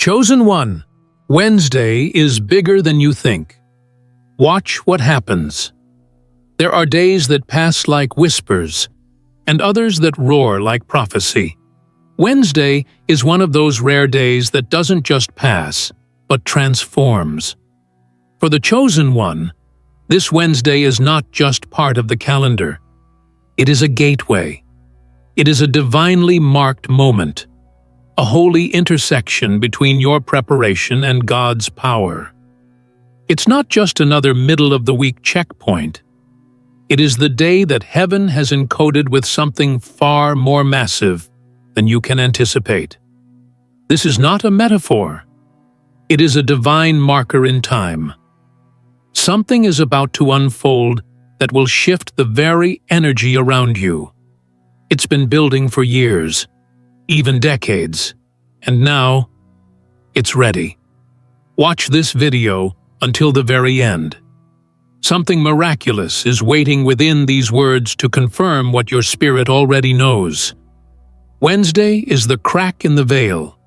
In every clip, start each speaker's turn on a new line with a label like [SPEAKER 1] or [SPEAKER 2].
[SPEAKER 1] Chosen One, Wednesday is bigger than you think. Watch what happens. There are days that pass like whispers, and others that roar like prophecy. Wednesday is one of those rare days that doesn't just pass, but transforms. For the Chosen One, this Wednesday is not just part of the calendar. It is a gateway. It is a divinely marked moment, a holy intersection between your preparation and God's power. It's not just another middle-of-the-week checkpoint. It is the day that heaven has encoded with something far more massive than you can anticipate. This is not a metaphor. It is a divine marker in time. Something is about to unfold that will shift the very energy around you. It's been building for years, even decades, and now it's ready. Watch this video until the very end. Something miraculous is waiting within these words to confirm what your spirit already knows. Wednesday is the crack in the veil.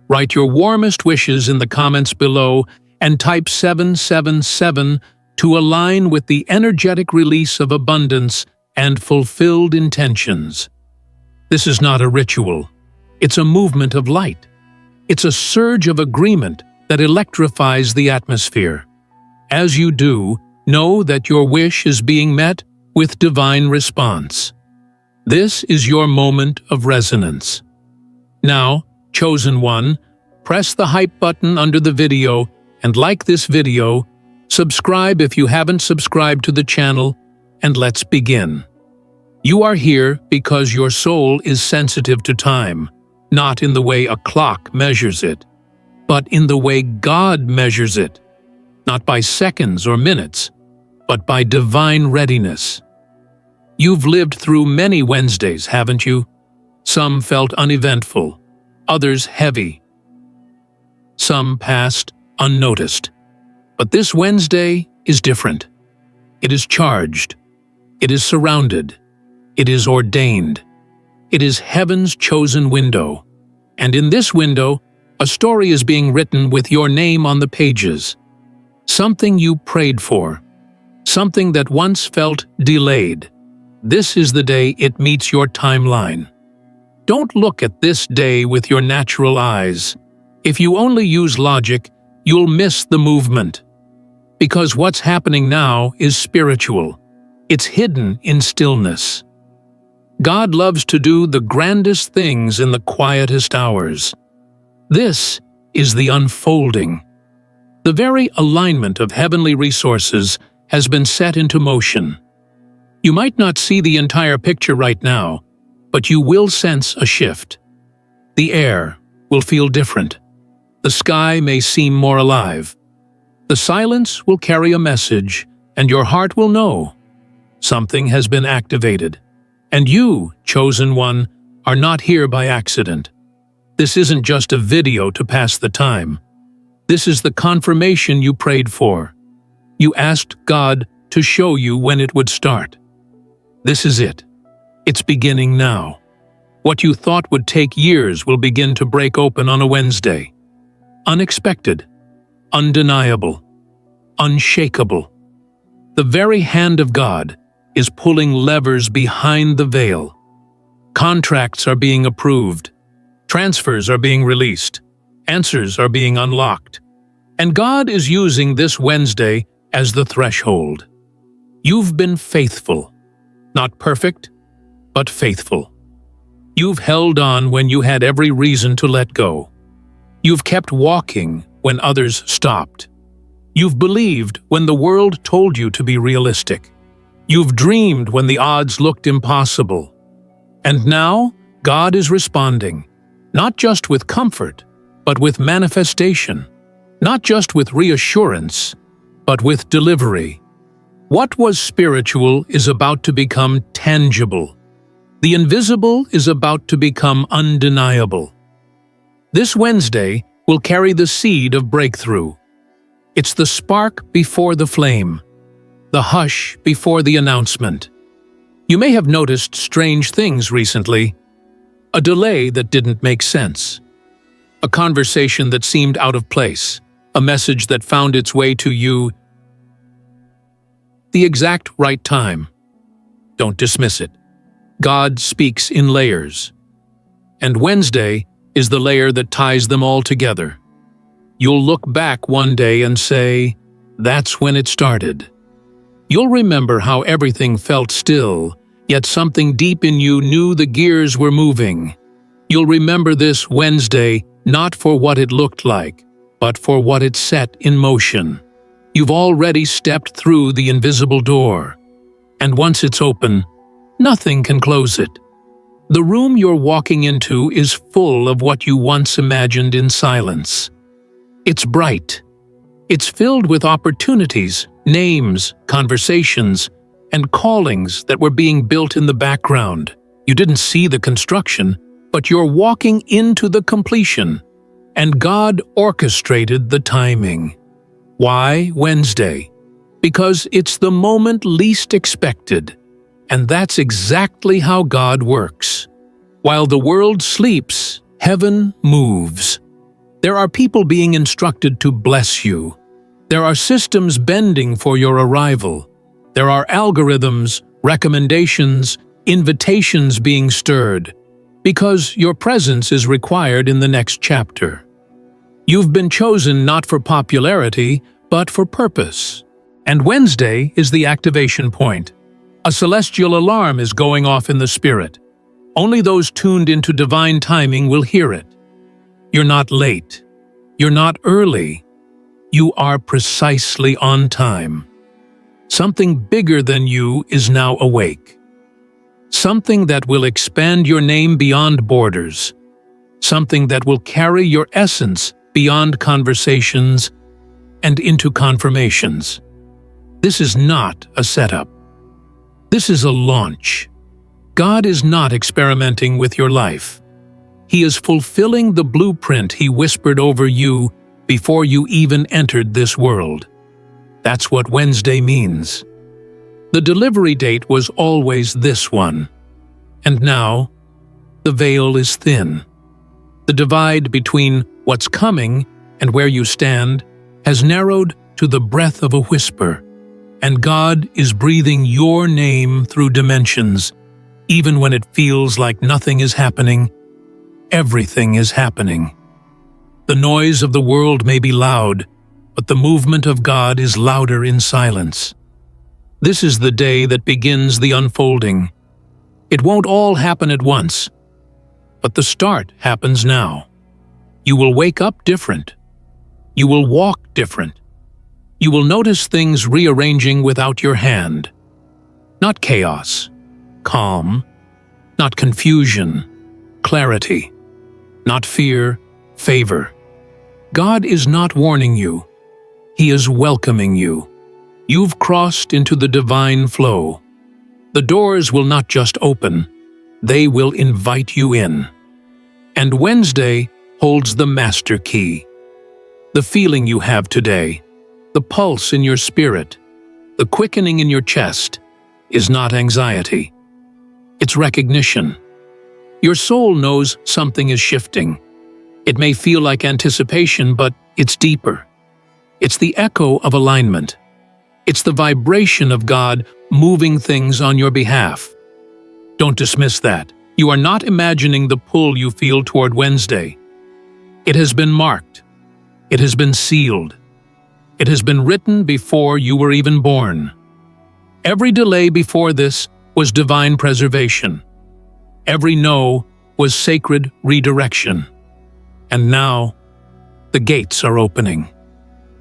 [SPEAKER 1] Write your warmest wishes in the comments below and type 777 to align with the energetic release of abundance and fulfilled intentions. This is not a ritual. It's a movement of light. It's a surge of agreement that electrifies the atmosphere. As you do, know that your wish is being met with divine response. This is your moment of resonance. Now, Chosen One, press the hype button under the video and like this video, subscribe if you haven't subscribed to the channel, and let's begin. You are here because your soul is sensitive to time, not in the way a clock measures it, but in the way God measures it, not by seconds or minutes, but by divine readiness. You've lived through many Wednesdays, haven't you? Some felt uneventful, others heavy. Some passed unnoticed. But this Wednesday is different. It is charged. It is surrounded. It is ordained. It is heaven's chosen window. And in this window, a story is being written with your name on the pages. Something you prayed for. Something that once felt delayed. This is the day it meets your timeline. Don't look at this day with your natural eyes. If you only use logic, you'll miss the movement. Because what's happening now is spiritual. It's hidden in stillness. God loves to do the grandest things in the quietest hours. This is the unfolding. The very alignment of heavenly resources has been set into motion. You might not see the entire picture right now, but you will sense a shift. The air will feel different. The sky may seem more alive. The silence will carry a message, and your heart will know. Something has been activated. And you, Chosen One, are not here by accident. This isn't just a video to pass the time. This is the confirmation you prayed for. You asked God to show you when it would start. This is it. It's beginning now. What you thought would take years will begin to break open on a Wednesday. Unexpected, undeniable, unshakable. The very hand of God is pulling levers behind the veil. Contracts are being approved. Transfers are being released. Answers are being unlocked. And God is using this Wednesday as the threshold. You've been faithful. Not perfect, but faithful. You've held on when you had every reason to let go. You've kept walking when others stopped. You've believed when the world told you to be realistic. You've dreamed when the odds looked impossible. And now, God is responding, not just with comfort, but with manifestation. Not just with reassurance, but with delivery. What was spiritual is about to become tangible. The invisible is about to become undeniable. This Wednesday will carry the seed of breakthrough. It's the spark before the flame, the hush before the announcement. You may have noticed strange things recently. A delay that didn't make sense. a conversation that seemed out of place, a message that found its way to you the exact right time. Don't dismiss it. God speaks in layers. And Wednesday is the layer that ties them all together. You'll look back one day and say, "That's when it started." You'll remember how everything felt still, yet something deep in you knew the gears were moving. You'll remember this Wednesday not for what it looked like, but for what it set in motion. You've already stepped through the invisible door, and once it's open, nothing can close it. The room you're walking into is full of what you once imagined in silence. It's bright. It's filled with opportunities, names, conversations, and callings that were being built in the background. You didn't see the construction, but you're walking into the completion, and God orchestrated the timing. Why Wednesday? Because it's the moment least expected, and that's exactly how God works. While the world sleeps, heaven moves. There are people being instructed to bless you. There are systems bending for your arrival. There are algorithms, recommendations, invitations being stirred, because your presence is required in the next chapter. You've been chosen not for popularity, but for purpose. And Wednesday is the activation point. A celestial alarm is going off in the spirit. Only those tuned into divine timing will hear it. You're not late. You're not early. You are precisely on time. Something bigger than you is now awake. Something that will expand your name beyond borders. Something that will carry your essence beyond conversations and into confirmations. This is not a setup. This is a launch. God is not experimenting with your life. He is fulfilling the blueprint He whispered over you before you even entered this world. That's what Wednesday means. The delivery date was always this one. And now, the veil is thin. The divide between what's coming and where you stand has narrowed to the breath of a whisper, and God is breathing your name through dimensions. Even when it feels like nothing is happening, everything is happening. The noise of the world may be loud, but the movement of God is louder in silence. This is the day that begins the unfolding. It won't all happen at once, but the start happens now. You will wake up different. You will walk different. You will notice things rearranging without your hand. Not chaos, calm. Not confusion, clarity. Not fear, favor. God is not warning you. He is welcoming you. You've crossed into the divine flow. The doors will not just open, they will invite you in. And Wednesday holds the master key. The feeling you have today, the pulse in your spirit, the quickening in your chest, is not anxiety. It's recognition. Your soul knows something is shifting. It may feel like anticipation, but it's deeper. It's the echo of alignment. It's the vibration of God moving things on your behalf. Don't dismiss that. You are not imagining the pull you feel toward Wednesday. It has been marked. It has been sealed. It has been written before you were even born. Every delay before this was divine preservation. Every no was sacred redirection. And now, the gates are opening.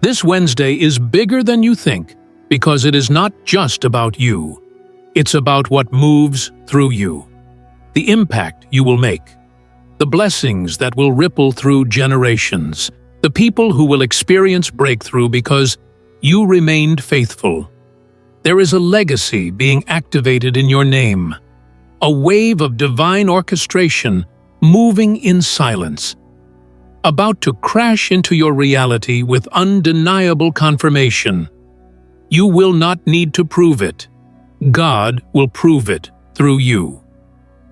[SPEAKER 1] This Wednesday is bigger than you think because it is not just about you. It's about what moves through you, the impact you will make, the blessings that will ripple through generations, the people who will experience breakthrough because you remained faithful. There is a legacy being activated in your name, a wave of divine orchestration moving in silence, about to crash into your reality with undeniable confirmation. You will not need to prove it. God will prove it through you.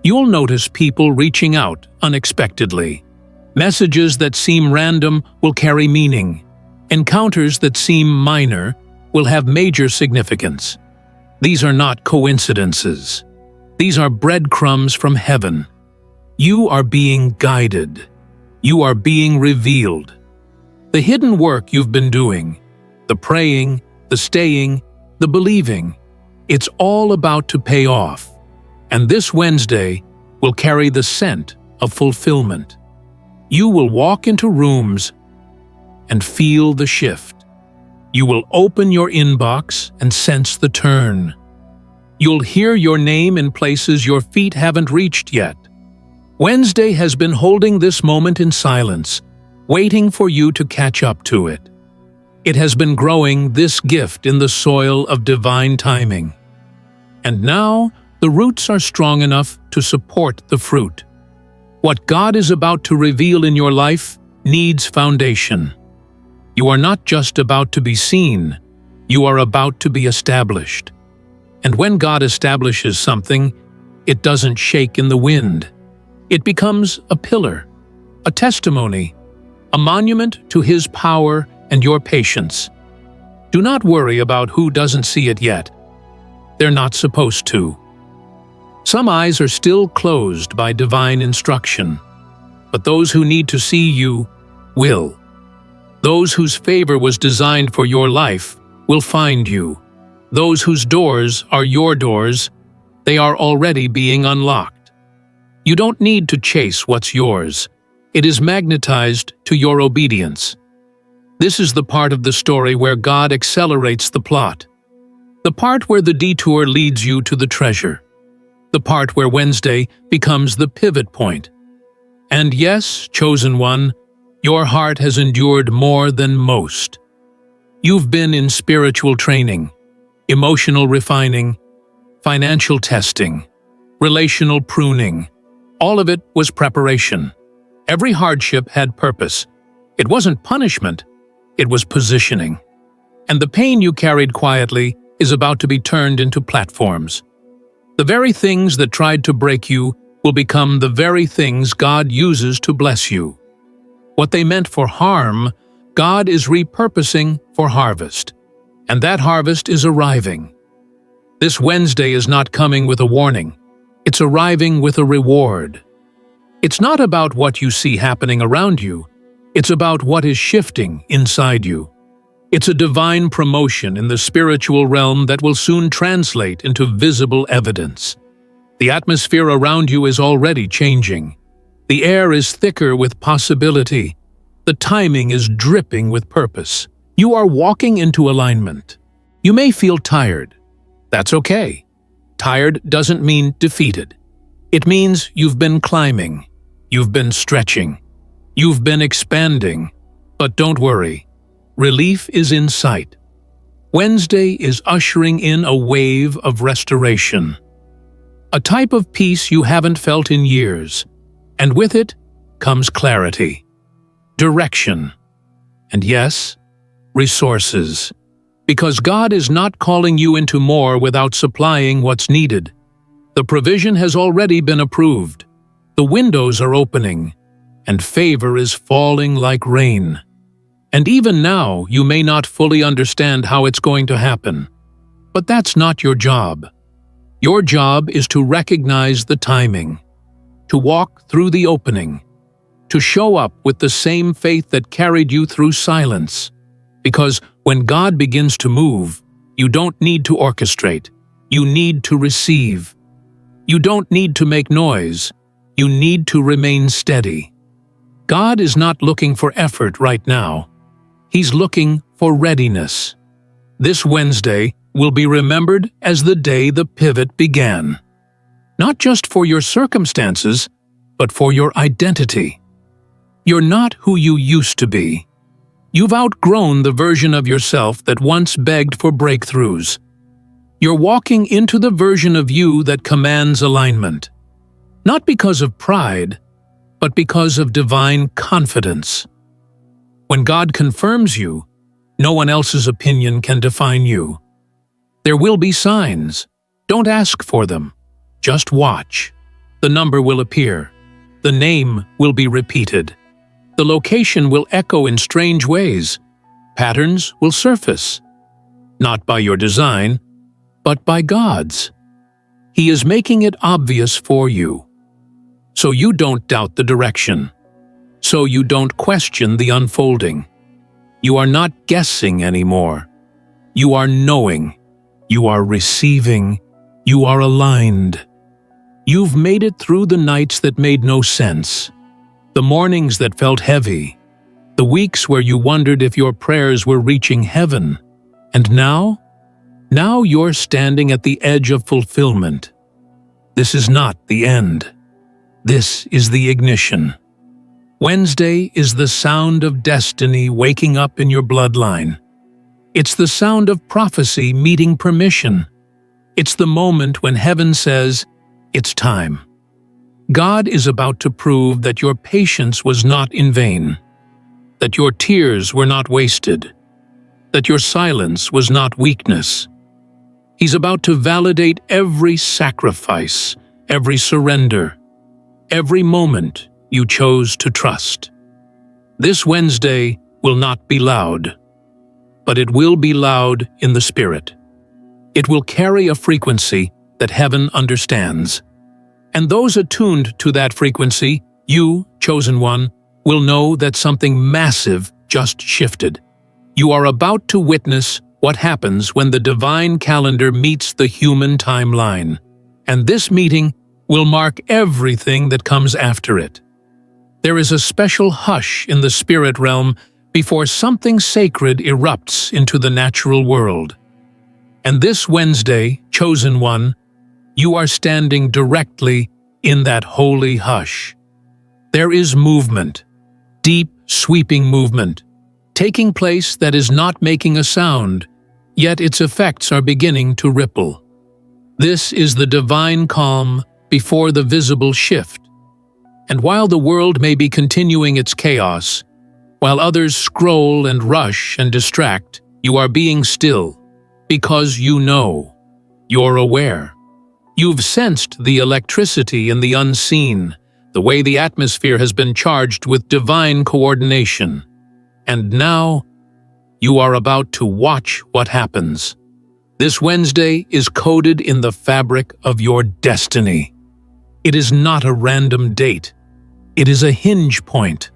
[SPEAKER 1] You'll notice people reaching out unexpectedly. Messages that seem random will carry meaning. Encounters that seem minor will have major significance. These are not coincidences. These are breadcrumbs from heaven. You are being guided. You are being revealed. The hidden work you've been doing, the praying, the staying, the believing, it's all about to pay off. And this Wednesday will carry the scent of fulfillment. You will walk into rooms and feel the shift. You will open your inbox and sense the turn. You'll hear your name in places your feet haven't reached yet. Wednesday has been holding this moment in silence, waiting for you to catch up to it. It has been growing this gift in the soil of divine timing. And now, the roots are strong enough to support the fruit. What God is about to reveal in your life needs foundation. You are not just about to be seen, you are about to be established. And when God establishes something, it doesn't shake in the wind. It becomes a pillar, a testimony, a monument to His power and your patience. Do not worry about who doesn't see it yet. They're not supposed to. Some eyes are still closed by divine instruction, but those who need to see you will. Those whose favor was designed for your life will find you. Those whose doors are your doors, they are already being unlocked. You don't need to chase what's yours. It is magnetized to your obedience. This is the part of the story where God accelerates the plot. The part where the detour leads you to the treasure. The part where Wednesday becomes the pivot point. And yes, chosen one, your heart has endured more than most. You've been in spiritual training, emotional refining, financial testing, relational pruning. All of it was preparation. Every hardship had purpose. It wasn't punishment, it was positioning. And the pain you carried quietly is about to be turned into platforms. The very things that tried to break you will become the very things God uses to bless you. What they meant for harm, God is repurposing for harvest. And that harvest is arriving. This Wednesday is not coming with a warning. It's arriving with a reward. It's not about what you see happening around you. It's about what is shifting inside you. It's a divine promotion in the spiritual realm that will soon translate into visible evidence. The atmosphere around you is already changing. The air is thicker with possibility. The timing is dripping with purpose. You are walking into alignment. You may feel tired. That's okay. Tired doesn't mean defeated. It means you've been climbing. You've been stretching. You've been expanding. But don't worry. Relief is in sight. Wednesday is ushering in a wave of restoration. A type of peace you haven't felt in years. And with it comes clarity, direction, and yes, resources. Because God is not calling you into more without supplying what's needed. The provision has already been approved. The windows are opening, and favor is falling like rain. And even now, you may not fully understand how it's going to happen. But that's not your job. Your job is to recognize the timing, to walk through the opening, to show up with the same faith that carried you through silence. Because when God begins to move, you don't need to orchestrate. You need to receive. You don't need to make noise. You need to remain steady. God is not looking for effort right now. He's looking for readiness. This Wednesday will be remembered as the day the pivot began. Not just for your circumstances, but for your identity. You're not who you used to be. You've outgrown the version of yourself that once begged for breakthroughs. You're walking into the version of you that commands alignment. Not because of pride, but because of divine confidence. When God confirms you, no one else's opinion can define you. There will be signs. Don't ask for them. Just watch. The number will appear. The name will be repeated. The location will echo in strange ways. Patterns will surface, not by your design, but by God's. He is making it obvious for you, so you don't doubt the direction, so you don't question the unfolding. You are not guessing anymore. You are knowing. You are receiving. You are aligned. You've made it through the nights that made no sense, the mornings that felt heavy, the weeks where you wondered if your prayers were reaching heaven. And now you're standing at the edge of fulfillment. This is not the end. This is the ignition. Wednesday is the sound of destiny waking up in your bloodline. It's the sound of prophecy meeting permission. It's the moment when heaven says, "It's time." God is about to prove that your patience was not in vain, that your tears were not wasted, that your silence was not weakness. He's about to validate every sacrifice, every surrender, every moment you chose to trust. This Wednesday will not be loud, but it will be loud in the Spirit. It will carry a frequency that heaven understands. And those attuned to that frequency, you, chosen one, will know that something massive just shifted. You are about to witness what happens when the divine calendar meets the human timeline. And this meeting will mark everything that comes after it. There is a special hush in the spirit realm before something sacred erupts into the natural world. And this Wednesday, chosen one, you are standing directly in that holy hush. There is movement, deep, sweeping movement, taking place that is not making a sound, yet its effects are beginning to ripple. This is the divine calm before the visible shift. And while the world may be continuing its chaos, while others scroll and rush and distract, you are being still, because you know, you're aware. You've sensed the electricity in the unseen, the way the atmosphere has been charged with divine coordination. And now, you are about to watch what happens. This Wednesday is coded in the fabric of your destiny. It is not a random date. It is a hinge point,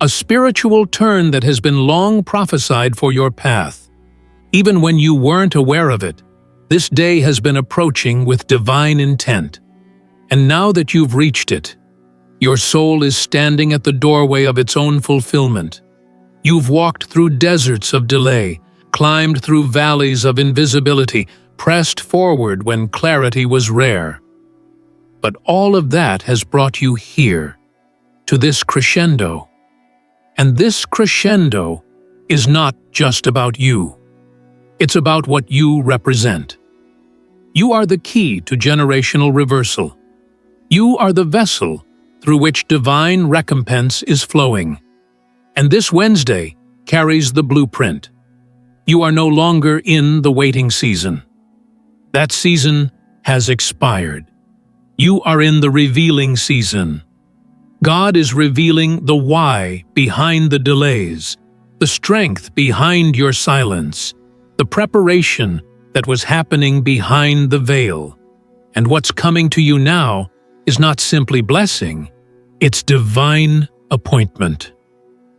[SPEAKER 1] a spiritual turn that has been long prophesied for your path. Even when you weren't aware of it, this day has been approaching with divine intent. And now that you've reached it, your soul is standing at the doorway of its own fulfillment. You've walked through deserts of delay, climbed through valleys of invisibility, pressed forward when clarity was rare. But all of that has brought you here, to this crescendo. And this crescendo is not just about you. It's about what you represent. You are the key to generational reversal. You are the vessel through which divine recompense is flowing. And this Wednesday carries the blueprint. You are no longer in the waiting season. That season has expired. You are in the revealing season. God is revealing the why behind the delays, the strength behind your silence, the preparation that was happening behind the veil. And what's coming to you now is not simply blessing, it's divine appointment.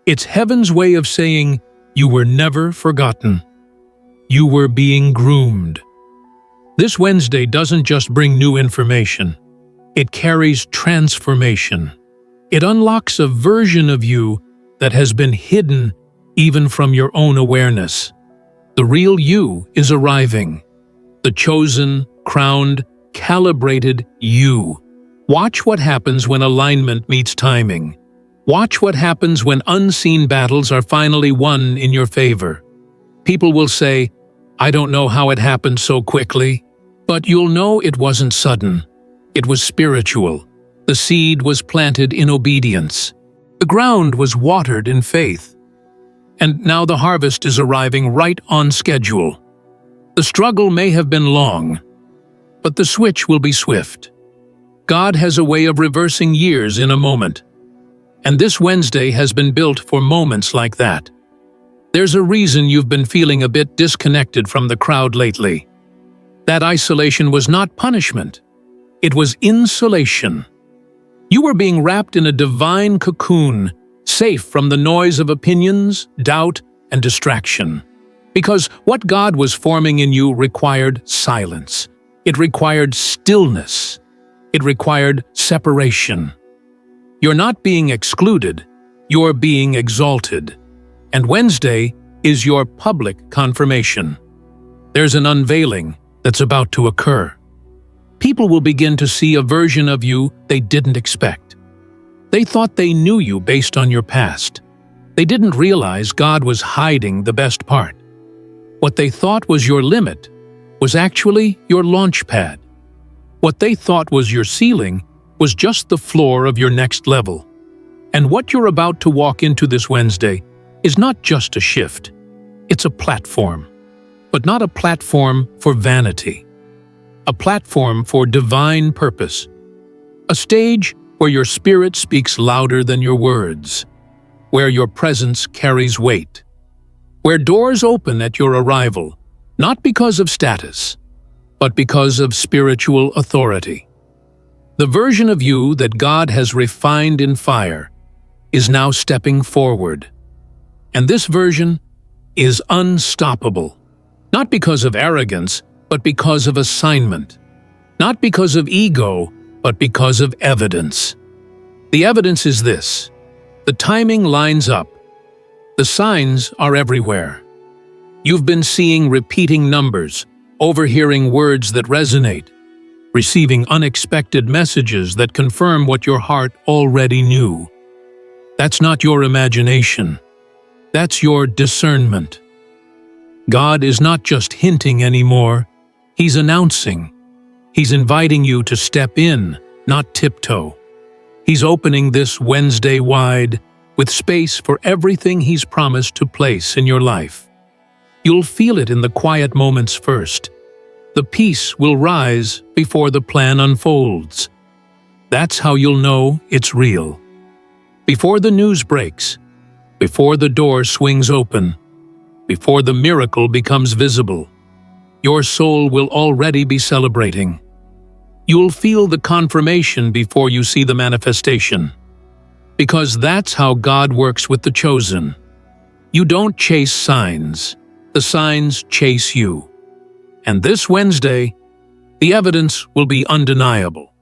[SPEAKER 1] It's heaven's way of saying you were never forgotten. You were being groomed. This Wednesday doesn't just bring new information. It carries transformation. It unlocks a version of you that has been hidden even from your own awareness. The real you is arriving. The chosen, crowned, calibrated you. Watch what happens when alignment meets timing. Watch what happens when unseen battles are finally won in your favor. People will say, "I don't know how it happened so quickly," but you'll know it wasn't sudden. It was spiritual. The seed was planted in obedience. The ground was watered in faith. And now the harvest is arriving right on schedule. The struggle may have been long, but the switch will be swift. God has a way of reversing years in a moment. And this Wednesday has been built for moments like that. There's a reason you've been feeling a bit disconnected from the crowd lately. That isolation was not punishment. It was insulation. You were being wrapped in a divine cocoon, safe from the noise of opinions, doubt, and distraction. Because what God was forming in you required silence. It required stillness. It required separation. You're not being excluded, you're being exalted. And Wednesday is your public confirmation. There's an unveiling that's about to occur. People will begin to see a version of you they didn't expect. They thought they knew you based on your past. They didn't realize God was hiding the best part. What they thought was your limit was actually your launch pad. What they thought was your ceiling was just the floor of your next level. And what you're about to walk into this Wednesday is not just a shift. It's a platform. But not a platform for vanity. A platform for divine purpose. A stage where your spirit speaks louder than your words. Where your presence carries weight. Where doors open at your arrival, not because of status, but because of spiritual authority. The version of you that God has refined in fire is now stepping forward. And this version is unstoppable. Not because of arrogance, but because of assignment. Not because of ego, but because of evidence. The evidence is this. The timing lines up. The signs are everywhere. You've been seeing repeating numbers, overhearing words that resonate, receiving unexpected messages that confirm what your heart already knew. That's not your imagination. That's your discernment. God is not just hinting anymore. He's announcing. He's inviting you to step in, not tiptoe. He's opening this Wednesday wide, with space for everything He's promised to place in your life. You'll feel it in the quiet moments first. The peace will rise before the plan unfolds. That's how you'll know it's real. Before the news breaks, before the door swings open, before the miracle becomes visible, your soul will already be celebrating. You'll feel the confirmation before you see the manifestation. Because that's how God works with the chosen. You don't chase signs. The signs chase you. And this Wednesday, the evidence will be undeniable.